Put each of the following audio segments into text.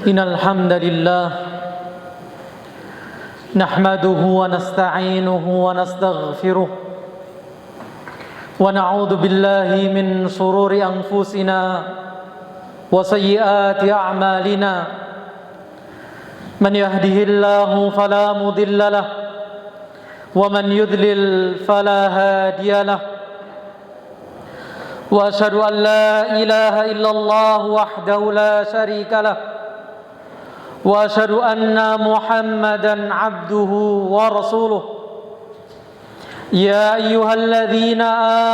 Innal hamdalillah nahmaduhu wa nasta'inuhu wa nastaghfiruh wa na'udzu billahi min shururi anfusina wa sayyiati a'malina man yahdihillahu fala mudilla lahu wa man yudlil fala hadiya lahu wa asyhadu an la ilaha illallah wahdahu la syarika lahu wa asyhadu anna Muhammadan abduhu wa rasuluh. Ya ayyuhalladzina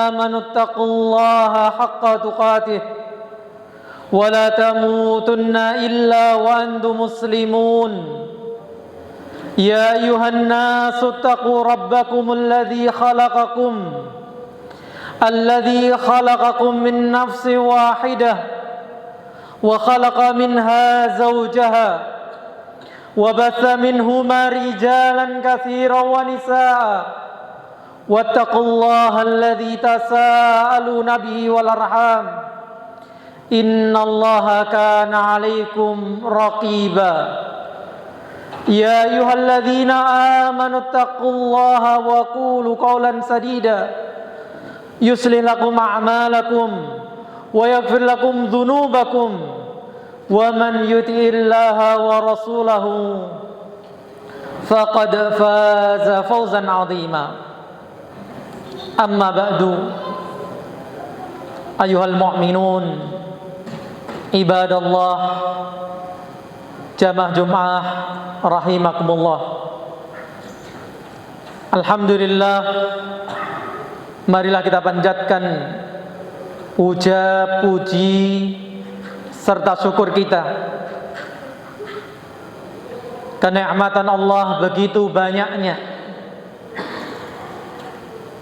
amanu taqullaha haqqa tuqatih wa la tamutunna illa wa antum muslimun. Ya ayyuhan nasu taqu rabbakumul ladzi khalaqakum min nafsin wahidah wa khalaqa minha zawjaha وبث منهما رجالا كثيرا ونساء واتقوا الله الذي تساءلون به والأرحام إن الله كان عليكم رقيبا يا أيها الذين آمنوا اتقوا الله وقولوا قولا سديدا يصلح لكم أعمالكم ويغفر لكم ذنوبكم ومن يطع الله ورسوله فقد فاز فوزا عظيما. أما بعد أيها المؤمنون عباد الله jamaah Jumat rahimakumullah. Alhamdulillah, marilah kita panjatkan puja puji serta syukur kita. Kenikmatan Allah begitu banyaknya.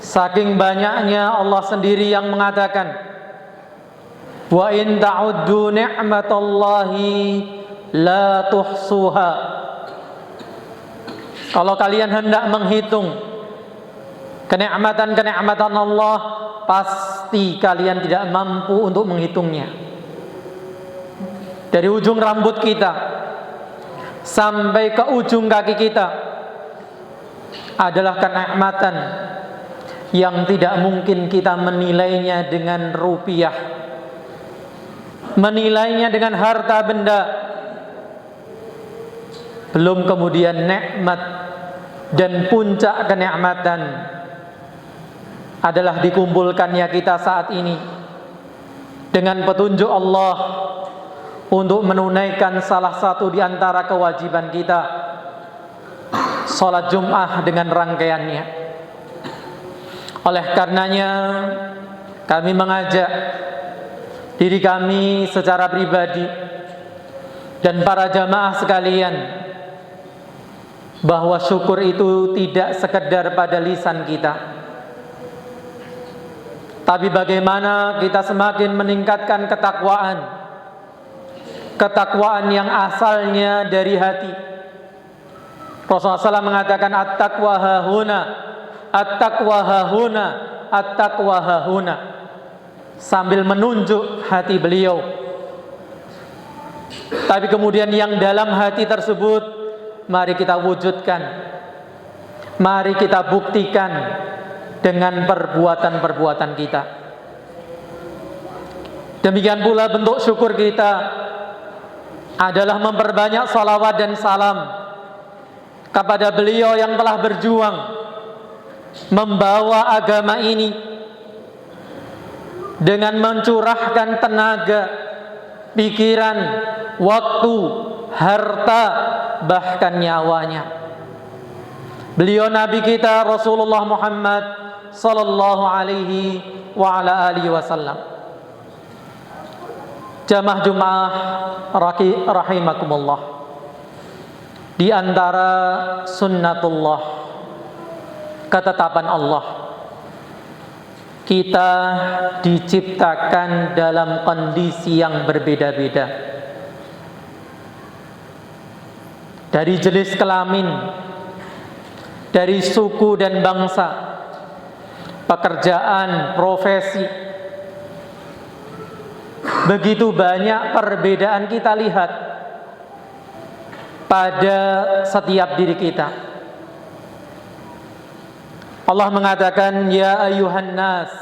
Saking banyaknya Allah sendiri yang mengatakan, wa in ta'uddu ni'matallahi la tuhsuha. Kalau kalian hendak menghitung kenikmatan-kenikmatan Allah, pasti kalian tidak mampu untuk menghitungnya. Dari ujung rambut kita sampai ke ujung kaki kita adalah kenikmatan yang tidak mungkin kita menilainya dengan rupiah, menilainya dengan harta benda. Belum kemudian nikmat dan puncak kenikmatan adalah dikumpulkannya kita saat ini dengan petunjuk Allah untuk menunaikan salah satu di antara kewajiban kita, salat Jum'ah dengan rangkaiannya. Oleh karenanya kami mengajak diri kami secara pribadi dan para jamaah sekalian bahwa syukur itu tidak sekedar pada lisan kita, tapi bagaimana kita semakin meningkatkan ketakwaan yang asalnya dari hati. Rasulullah SAW mengatakan at-taqwa hahuna, at-taqwa hahuna, at-taqwa hahuna, sambil menunjuk hati beliau. Tapi kemudian yang dalam hati tersebut mari kita wujudkan, mari kita buktikan dengan perbuatan-perbuatan kita. Demikian pula bentuk syukur kita adalah memperbanyak salawat dan salam kepada beliau yang telah berjuang membawa agama ini dengan mencurahkan tenaga, pikiran, waktu, harta, bahkan nyawanya. Beliau Nabi kita Rasulullah Muhammad sallallahu alaihi wa ala alihi wasallam. Jamaah Jumat rahimakumullah, di antara sunnatullah, ketetapan Allah, kita diciptakan dalam kondisi yang berbeda-beda. Dari jenis kelamin, dari suku dan bangsa, pekerjaan, profesi. Begitu banyak perbedaan kita lihat. pada setiap diri kita. Allah mengatakan, ya ayuhan nas,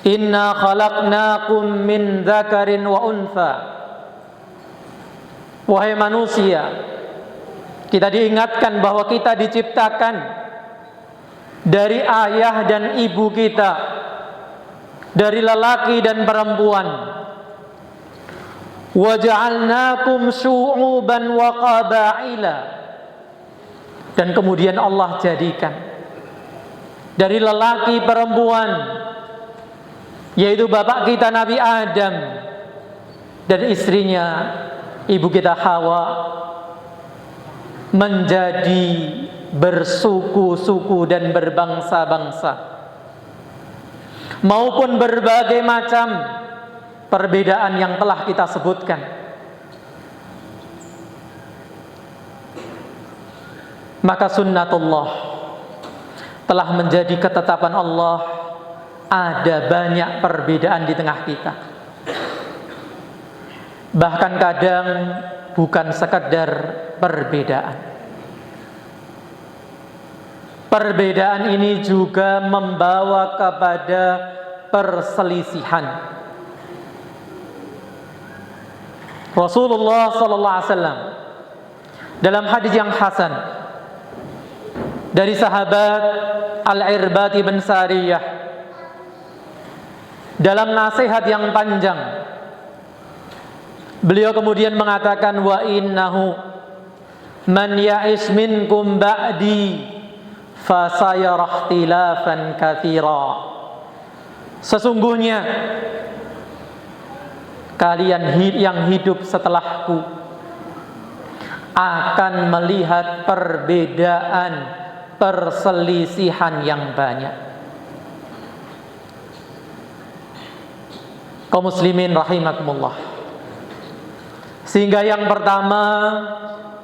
inna khalaqnakum min dzakarin wa untha. Wahai manusia, kita diingatkan bahwa kita diciptakan dari ayah dan ibu kita, dari lelaki dan perempuan. Wa ja'alnakum syu'uban wa qabaila. Dan kemudian Allah jadikan dari lelaki perempuan, yaitu bapak kita Nabi Adam dan istrinya ibu kita Hawa, menjadi bersuku-suku dan berbangsa-bangsa, maupun berbagai macam perbedaan yang telah kita sebutkan. Maka sunnatullah telah menjadi ketetapan Allah, ada banyak perbedaan di tengah kita. Bahkan kadang bukan sekadar perbedaan. Perbedaan ini juga membawa kepada perselisihan. Rasulullah sallallahu alaihi wasallam dalam hadis yang hasan dari sahabat Al-Irbad bin Sariyah, dalam nasihat yang panjang, beliau kemudian mengatakan, wa innahu man ya'ish minkum ba'di fasayara ikhtilafan katsira. Sesungguhnya kalian yang hidup setelahku akan melihat perbedaan, perselisihan yang banyak. Kaum muslimin rahimakumullah. Sehingga yang pertama,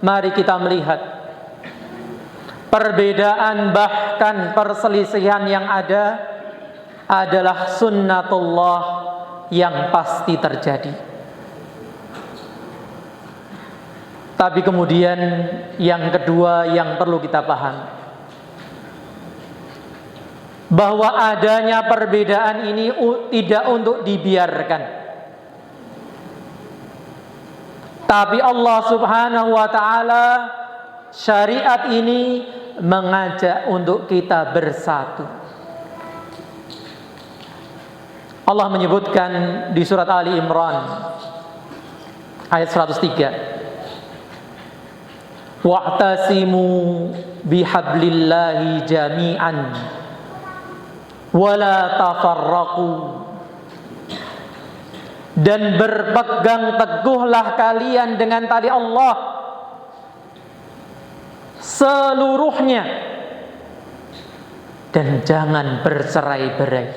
mari kita melihat perbedaan, bahkan perselisihan yang ada adalah sunnatullah yang pasti terjadi. Tapi kemudian yang kedua yang perlu kita pahami, bahwa adanya perbedaan ini tidak untuk dibiarkan. Tapi Allah Subhanahu wa ta'ala, syariat ini mengajak untuk kita bersatu. Allah menyebutkan di surat Ali Imran ayat 103, wa'tasimu bihablillahi jami'an wala tafarraqu. Dan berpegang teguhlah kalian dengan tali Allah seluruhnya, dan jangan bercerai-berai.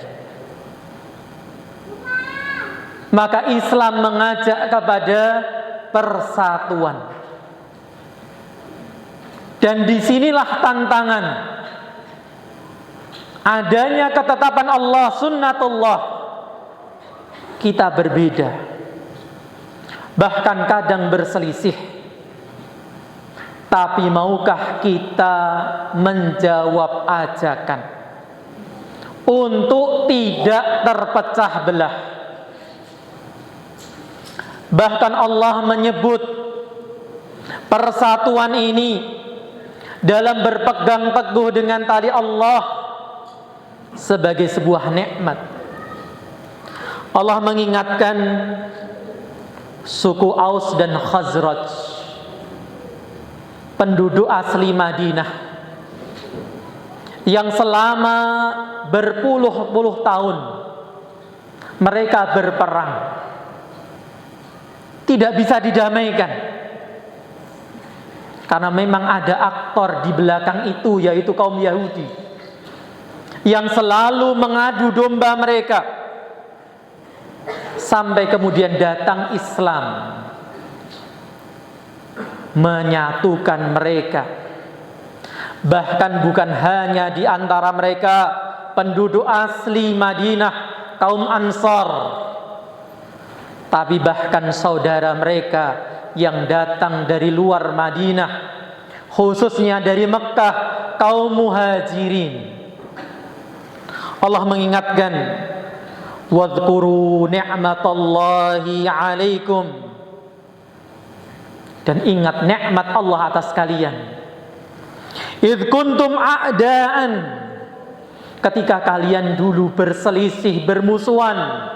Maka Islam mengajak kepada persatuan. Dan disinilah tantangan. Adanya ketetapan Allah, sunnatullah, kita berbeda, bahkan kadang berselisih. Tapi maukah kita menjawab ajakan untuk tidak terpecah belah? Bahkan Allah menyebut persatuan ini dalam berpegang teguh dengan tali Allah sebagai sebuah nikmat. Allah mengingatkan suku Aus dan Khazraj, penduduk asli Madinah, yang selama berpuluh-puluh tahun mereka berperang, tidak bisa didamaikan. Karena memang ada aktor di belakang itu, yaitu kaum Yahudi, yang selalu mengadu domba mereka. Sampai kemudian datang Islam, menyatukan mereka. Bahkan bukan hanya di antara mereka penduduk asli Madinah, kaum Ansar, tapi bahkan saudara mereka yang datang dari luar Madinah, khususnya dari Mekkah, kaum muhajirin. Allah mengingatkan, wadhkuru ni'matallahi 'alaikum, dan ingat nikmat Allah atas kalian. Idh kuntum a'daan, ketika kalian dulu berselisih, bermusuhan.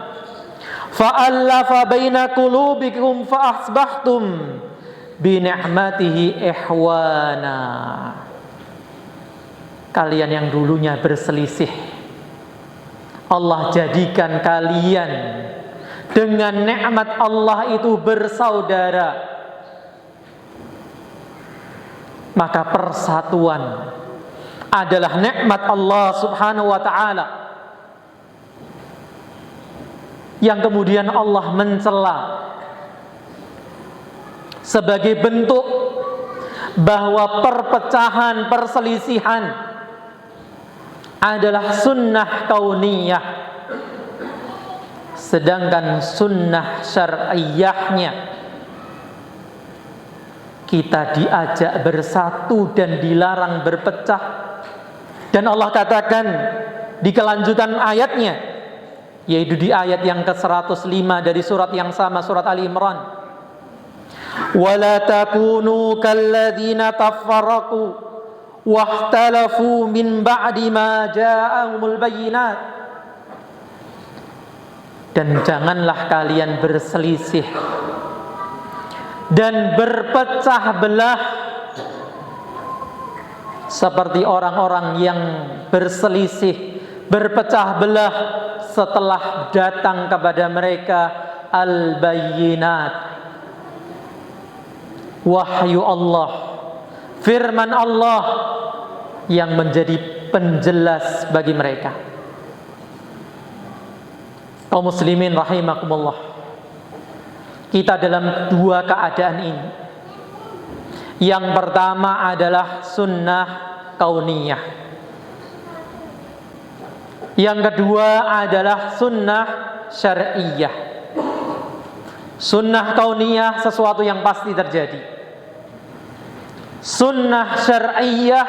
Fa'allafa baina qulubikum fa asbahtum bi ni'matihi ihwana. Kalian yang dulunya berselisih, Allah jadikan kalian dengan nikmat Allah itu bersaudara. Maka persatuan adalah nikmat Allah Subhanahu wa ta'ala yang kemudian Allah mencela sebagai bentuk bahwa perpecahan, perselisihan adalah sunnah kauniyah, sedangkan sunnah syar'iyyahnya kita diajak bersatu dan dilarang berpecah. Dan Allah katakan di kelanjutan ayatnya, yaitu di ayat yang ke-105 dari surat yang sama, surat Ali Imran, wala takunu kalladzina tafarraqu wahtalafu min ba'di ma ja'ahumul bayyinat. Dan janganlah kalian berselisih dan berpecah belah seperti orang-orang yang berselisih, berpecah belah setelah datang kepada mereka al-bayyinat, wahyu Allah, firman Allah yang menjadi penjelas bagi mereka. Kaum muslimin rahimakumullah, kita dalam dua keadaan ini. Yang pertama adalah sunnah kauniyah, yang kedua adalah sunnah syar'iyyah. Sunnah kauniyah sesuatu yang pasti terjadi. Sunnah syar'iyyah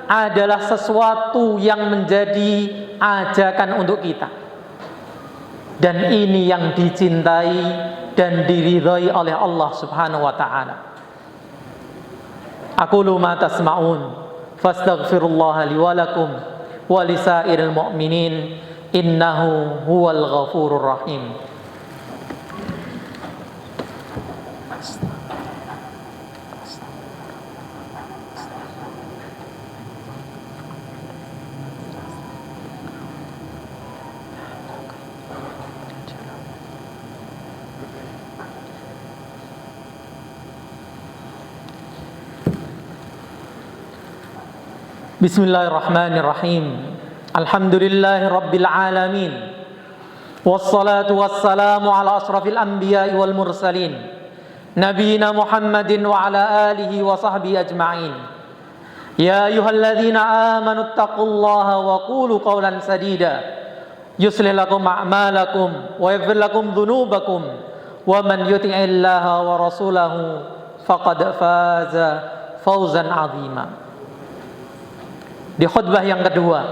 adalah sesuatu yang menjadi ajakan untuk kita, dan ini yang dicintai dan diridhai oleh Allah Subhanahu wa ta'ala. Aqulu ma tasma'un fastaghfirullaha li wa lakum wa lisairil mu'minin innahu huwal ghafurur rahim. Bismillahirrahmanirrahim. Alhamdulillahi rabbil alamin. Wassalatu wassalamu ala asrafil anbiya'i wal mursalin, nabiyina Muhammadin wa ala alihi wa sahbihi ajma'in. Ya ayyuhalladzina amanu taqullaha wa qulu qawlan sadida yuslih lakum a'malakum wa yaghfir lakum dhunubakum wa man yuti'illaha wa rasulahu faqad faza fawzan 'azima. Di khutbah yang kedua,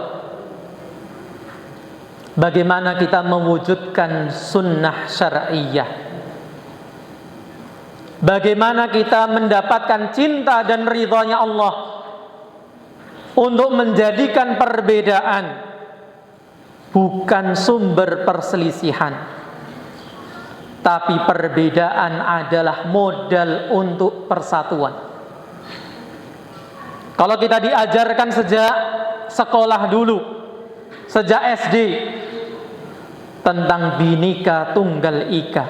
bagaimana kita mewujudkan sunnah syar'iyyah, bagaimana kita mendapatkan cinta dan ridhanya Allah untuk menjadikan perbedaan bukan sumber perselisihan, tapi perbedaan adalah modal untuk persatuan. Kalau kita diajarkan sejak sekolah dulu, sejak SD, tentang Bhinneka Tunggal Ika,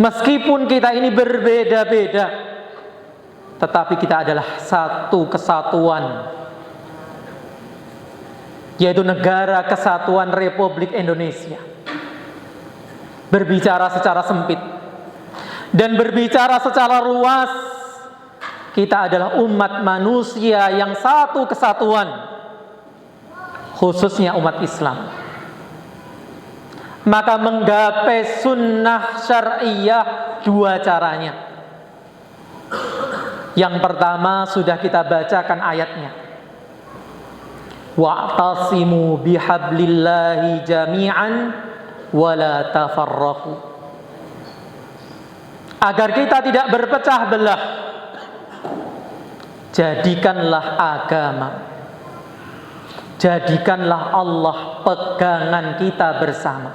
meskipun kita ini berbeda-beda, tetapi kita adalah satu kesatuan, yaitu Negara Kesatuan Republik Indonesia. Berbicara secara sempit dan berbicara secara luas, kita adalah umat manusia yang satu kesatuan, khususnya umat Islam. Maka menggapai sunnah syar'iyah dua caranya. Yang pertama sudah kita bacakan ayatnya. Wa'tasimu bihablillahi jami'an wa la tafarraqu. Agar kita tidak berpecah belah, jadikanlah agama, jadikanlah Allah pegangan kita bersama.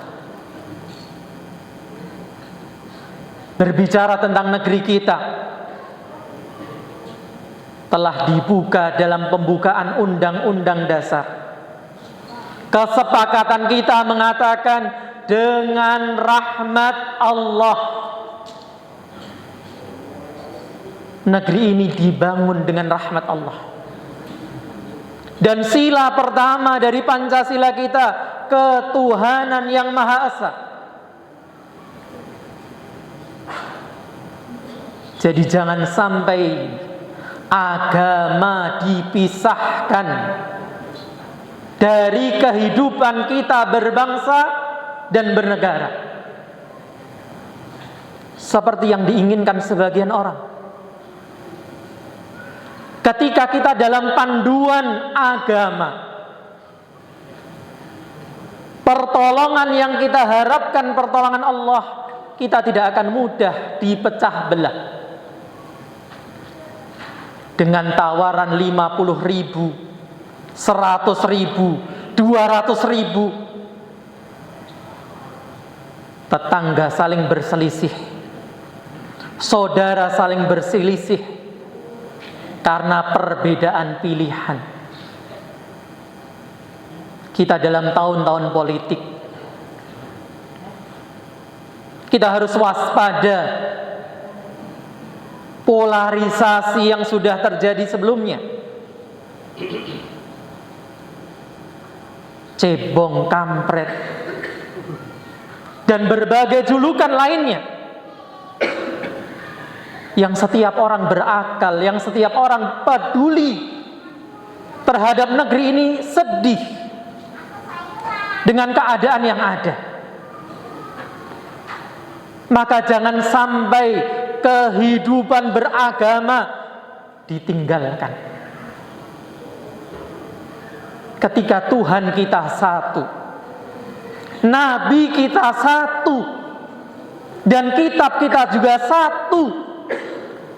Berbicara tentang negeri kita, telah dibuka dalam pembukaan Undang-Undang Dasar. Kesepakatan kita mengatakan dengan rahmat Allah, negeri ini dibangun dengan rahmat Allah. Dan sila pertama dari Pancasila kita, ketuhanan yang Maha Esa. Jadi jangan sampai agama dipisahkan dari kehidupan kita berbangsa dan bernegara, seperti yang diinginkan sebagian orang. Ketika kita dalam panduan agama, pertolongan yang kita harapkan pertolongan Allah, kita tidak akan mudah dipecah belah dengan tawaran 50.000, 100.000, 200.000. Tetangga saling berselisih, saudara saling berselisih karena perbedaan pilihan. Kita dalam tahun-tahun politik, kita harus waspada polarisasi yang sudah terjadi sebelumnya. Cebong, kampret, dan berbagai julukan lainnya yang setiap orang berakal, yang setiap orang peduli terhadap negeri ini sedih dengan keadaan yang ada. Maka jangan sampai kehidupan beragama ditinggalkan. Ketika Tuhan kita satu, Nabi kita satu, dan kitab kita juga satu,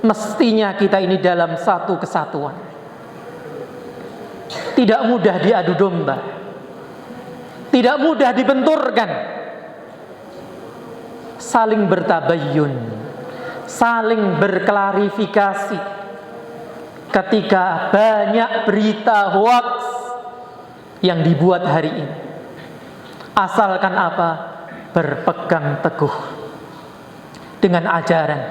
mestinya kita ini dalam satu kesatuan. Tidak mudah diadu domba, tidak mudah dibenturkan, saling bertabayyun, saling berklarifikasi. Ketika banyak berita hoaks yang dibuat hari ini, asalkan apa? Berpegang teguh dengan ajaran.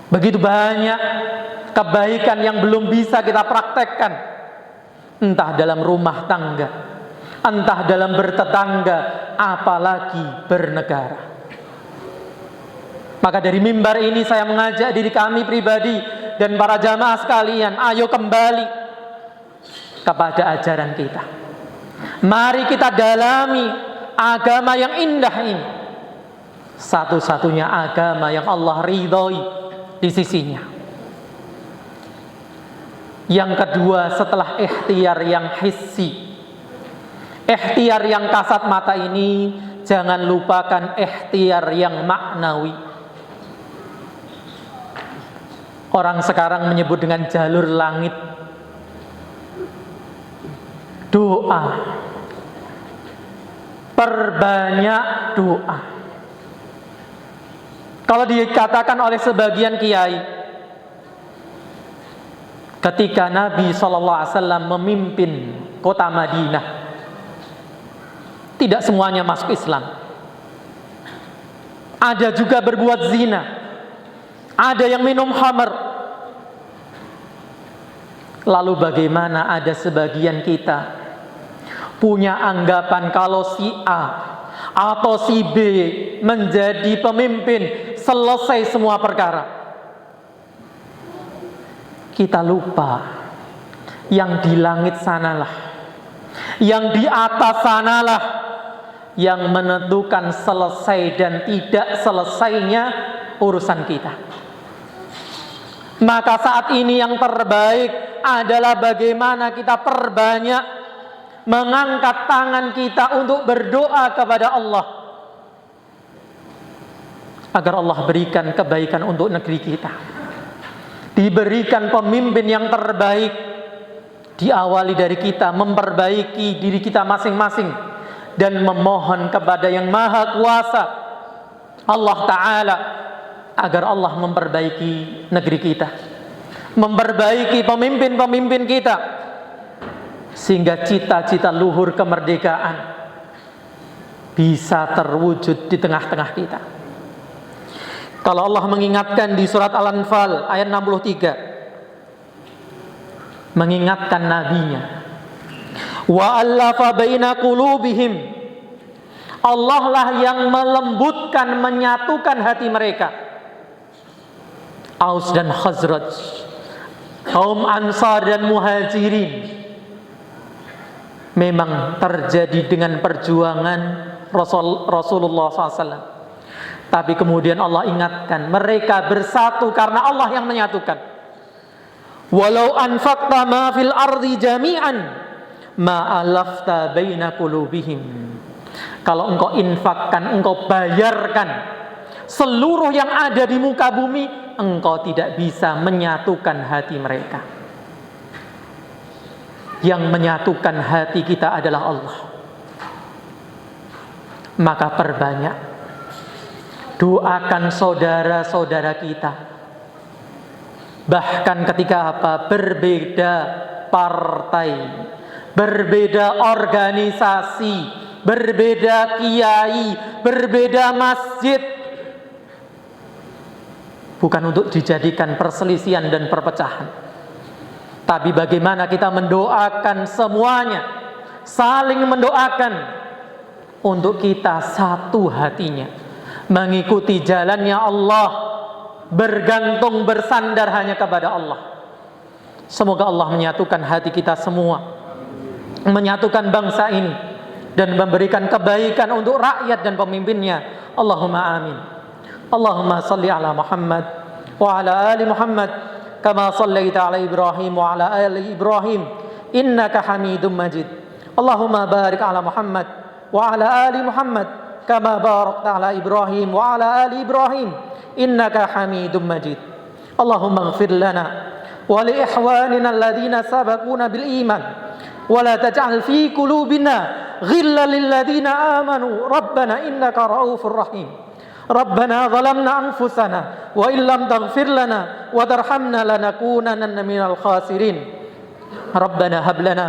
Begitu banyak kebaikan yang belum bisa kita praktekkan, entah dalam rumah tangga, entah dalam bertetangga, apalagi bernegara. Maka dari mimbar ini saya mengajak diri kami pribadi dan para jamaah sekalian, ayo kembali kepada ajaran kita. Mari kita dalami agama yang indah ini, satu-satunya agama yang Allah ridhoi di sisinya. Yang kedua, setelah ikhtiar yang hissi, ikhtiar yang kasat mata ini, jangan lupakan ikhtiar yang maknawi. Orang sekarang menyebut dengan jalur langit. Doa, perbanyak doa. Kalau dikatakan oleh sebagian kiai, ketika Nabi SAW memimpin kota Madinah, tidak semuanya masuk Islam. Ada juga berbuat zina, ada yang minum khamr. Lalu bagaimana ada sebagian kita punya anggapan kalau si A atau si B menjadi pemimpin, selesai semua perkara. Kita lupa yang di langit sanalah, yang di atas sanalah yang menentukan selesai dan tidak selesainya urusan kita. Maka saat ini yang terbaik adalah bagaimana kita perbanyak mengangkat tangan kita untuk berdoa kepada Allah agar Allah berikan kebaikan untuk negeri kita, diberikan pemimpin yang terbaik, diawali dari kita memperbaiki diri kita masing-masing dan memohon kepada yang maha kuasa Allah Ta'ala agar Allah memperbaiki negeri kita, memperbaiki pemimpin-pemimpin kita, sehingga cita-cita luhur kemerdekaan bisa terwujud di tengah-tengah kita. Kalau Allah mengingatkan di surat Al-Anfal ayat 63, mengingatkan nabinya, wa allafa baina qulubihim, Allah lah yang melembutkan, menyatukan hati mereka. Aus dan Khazraj, kaum Ansar dan Muhajirin, memang terjadi dengan perjuangan Rasulullah SAW. Tapi kemudian Allah ingatkan, mereka bersatu karena Allah yang menyatukan. Walau anfaqta ma fil ardi jami'an ma alafta baina qulubihim. Kalau engkau infakkan, engkau bayarkan seluruh yang ada di muka bumi, engkau tidak bisa menyatukan hati mereka. Yang menyatukan hati kita adalah Allah. Maka perbanyak doakan saudara-saudara kita. Bahkan ketika apa? Berbeda partai, berbeda organisasi, berbeda kiai, berbeda masjid, bukan untuk dijadikan perselisihan dan perpecahan, tapi bagaimana kita mendoakan semuanya, saling mendoakan untuk kita satu hatinya, mengikuti jalannya Allah, bergantung bersandar hanya kepada Allah. Semoga Allah menyatukan hati kita semua, menyatukan bangsa ini, dan memberikan kebaikan untuk rakyat dan pemimpinnya. Allahumma amin. Allahumma salli ala Muhammad wa ala ali Muhammad kama sallaita ala Ibrahim wa ala ali Ibrahim innaka Hamidum Majid. Allahumma barik ala Muhammad wa ala ali Muhammad kama barakta ala Ibrahim wa ala ali Ibrahim innaka Hamidum Majid. Allahumma ighfir lana wa li ikhwanina alladhina sabaquna bil iman wa la taj'al fi qulubina ghillan lil ladzina amanu rabbana innaka raufur rahim. Rabbana zalamna anfusana wa illam taghfir lana wa tarhamna lanakunanna minal khasirin. Rabbana hab lana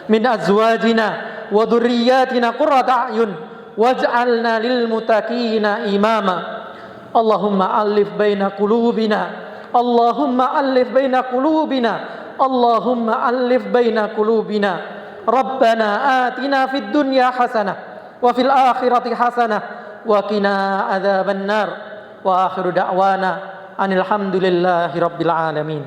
min azwajina wa dhurriyyatina qurrata a'yun waj'alna lil muttaqina imama. Allahumma alif baina qulubina, Allahumma alif baina qulubina, Allahumma alif baina qulubina. Rabbana atina fid dunya hasanah wa fil akhirati hasanah wa qina adzabannar. Wa akhiru da'wana anil hamdulillahi rabbil alamin.